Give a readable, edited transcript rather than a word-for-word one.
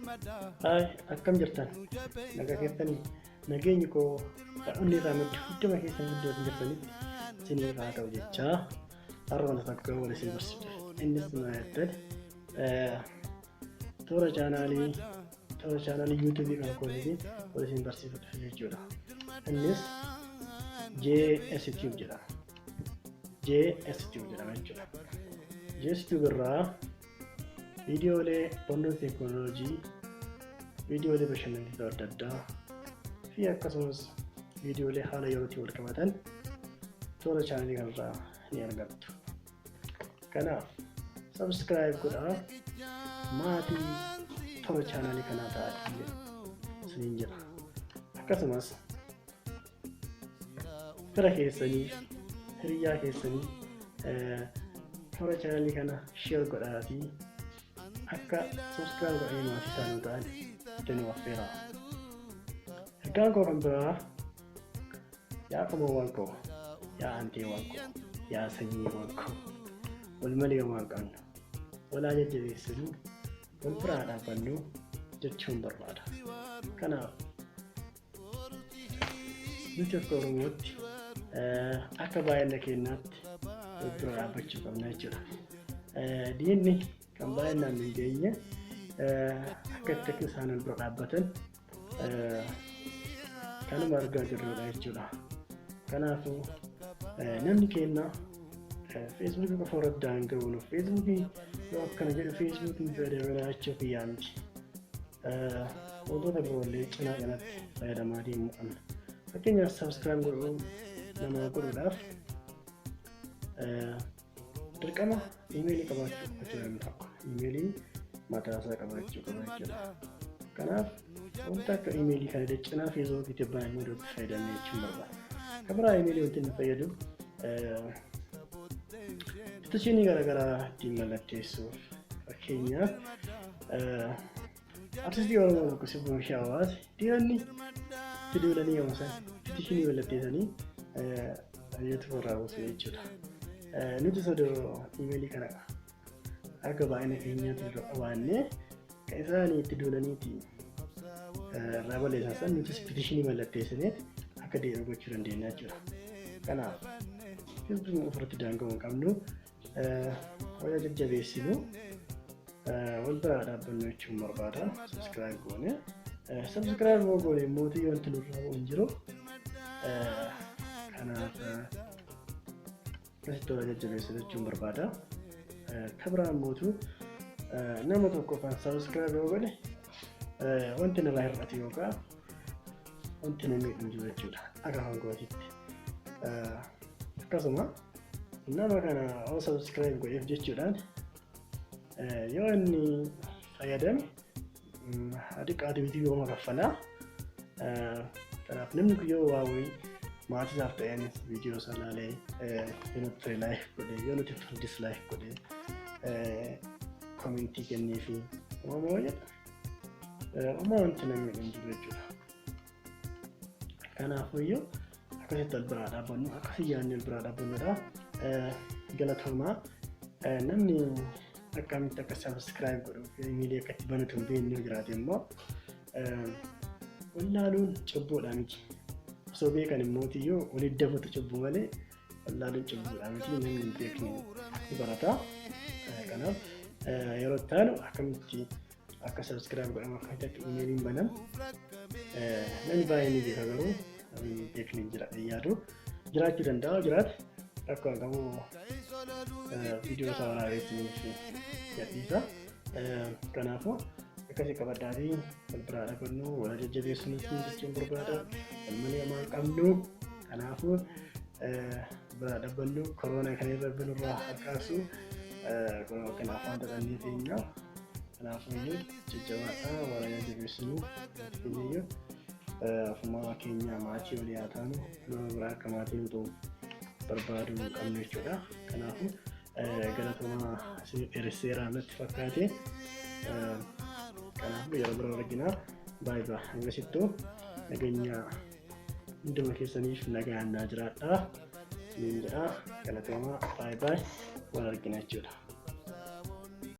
Hai, akkam jirtan? Nagaa keessanii nageenyi koo inni irraa maddu iddoo keessanii iddoo jirtanitti isinii haa ta'u jechaa har'a wanta takka wal isin barsiisa. Innis maayattan toora chaanaalii YouTube kan kooliitiin wal isin barsiifatu jechuudha. Innis JSTube jedhama. JSTube jedhama jechuudha. JSTube irraa viidiyoolee barnoota teekinooloojii, viidiyoolee bashannansiisoo adda addaa fi akkasumas viidiyoolee haala yerootiin wal qabatan toora chaanaalii kanarraa ni argattu. Kanaaf subscribe godhaa maatii toora chaanaalii kanaa ta'aa isiniin jedha. Akkasumas fira keessanii, hiriyaa keessanii toora chaanaalii kana share godhaatii akka subscribe godhanii maatii isaanii ta'an itti affeera. Ergaan koo kan biraa yaa qomoowwan koo, yaa aanteewwan koo, yaa sanyiiwwan koo wal malee waan qabnu walaa jajjabeessinuu wal biraa dhaabbannu jechuun barbaada. Kanaaf nuti akka Oromootti akka baay'ina keenyaatti wal bira dhaabbachuu qabna jechuudha. Diinni kan baay'inaan hin geenye akka itti isaan wal bira dhaabbatan kanuma argaa jirrudha jechuudha. Kanaafuu namni keenya Facebook qofa irratti daanga'uun Facebook yoo akkana jedhu Facebook fayyadamaa jechuuf yaa miti. Wantoota biroollee cinaa kanatti fayyadamaa deemuu qabna. Fakkeenyaaf subscribe godhuudhaaf dirqama emailii qabaachuu namni tokko emailii mataa isaa qabaachuu qaba jechuudha. Kanaaf wanta akka emailii kana cinaa Facebookiitti baay'inaan itti fayyadamne jechuun barbaada. Kan biraa emailii wanti inni fayyadu istaashinii garaagaraa ittiin mallatteessuuf fakkeenyaaf artistii Oromoo tokko sirbuun shaawaas dhiironni itti duulanii yommuu isaan istaashinii mallatteessanii YouTube irraa buusu jechuudha. Nuti sodoo emailii kana akka baay'ina keenyaatti irra qabaannee kan isaanii itti duulaniiti irraa balleessan nuti istaashinii mallatteessinee akka deemu gochuu dandeenya jechuudha. Kanaaf Facebook ofirratti daanga'uu hin qabnu. Wayyaa jajjabeessinu wal biraa dhaabbannu jechuun barbaada. Subscribe goone mootii wanti nurraa bu'u hin jiru. Kanaaf asitti wal jajjabeessu jechuun barbaada. Kan biraan mootuu nama tokko kan subscribe yoo godhe wanti narraa hir'atu yookaan wanti namni hin jiru jechuudha. Akka hangootitti. Akkasuma nama kana yoo subscribe godheef jechuudhaan yoo inni fayyadame adiqaatu biti yoo makaffalaa. Kanaaf namni kun yoo waa wayii maatii isaaf ta'an viidiyoo sanaalee yoo nuti like godhe yoo nuti dislike godhe commentii kennee fi uumamaa jedha wanti namni hin jiru jechuudha. Kanaafiyyuu akkasitti wal biraa dhaabbannu akkasii yaadni wal biraa dhaabbannudha. Galatoomaa namni akkamitti akka subscribe godhuuf emailii akka itti banatu hin beekne jiraate immoo wallaaluun cubbuudha miti. Osoo beekan immootiyyuu walitti dabalatu cubbuu malee wallaaluun cubbuudha miti. Namni hin beekne ni barata. Kanaaf yeroo itti aanu akkamitti akka subscribe godhamu akkamitti akka emailiin banamu namni baay'ee ni beeka garuu beekni jira yaadu jiraachuu danda'a jiraate akka qabu viidiyoo isaa waraabessuuf gadhiisa. Kanaafuu akkasii qabaddaa fi wal biraa dhaabbannu wal jajjabeessinu jechuun barbaada. Wal malee hamaa qabnu. Kanaafuu biraa dhaabbannu koroona kan irra binurraa harkaasu kanaaf wanta dhannee keenya kanaafuu jajjabaadhaa wal jajjabeessinu iyyuu afuma keenya maatii walii haa taanu nama biraa akka maatiin utuu barbaadu qabnu jechuudha. Kanaafuu galatoomaa dheeresseeraa natti fakkaate. Kanaafuu yeroo biraa arginaa baay'ee hangasittuu nageenya hunduma keessaniif nagaan naa jiraadhaa. Niin jedhaa galatoomaa baay'ee wal argina jechuudha.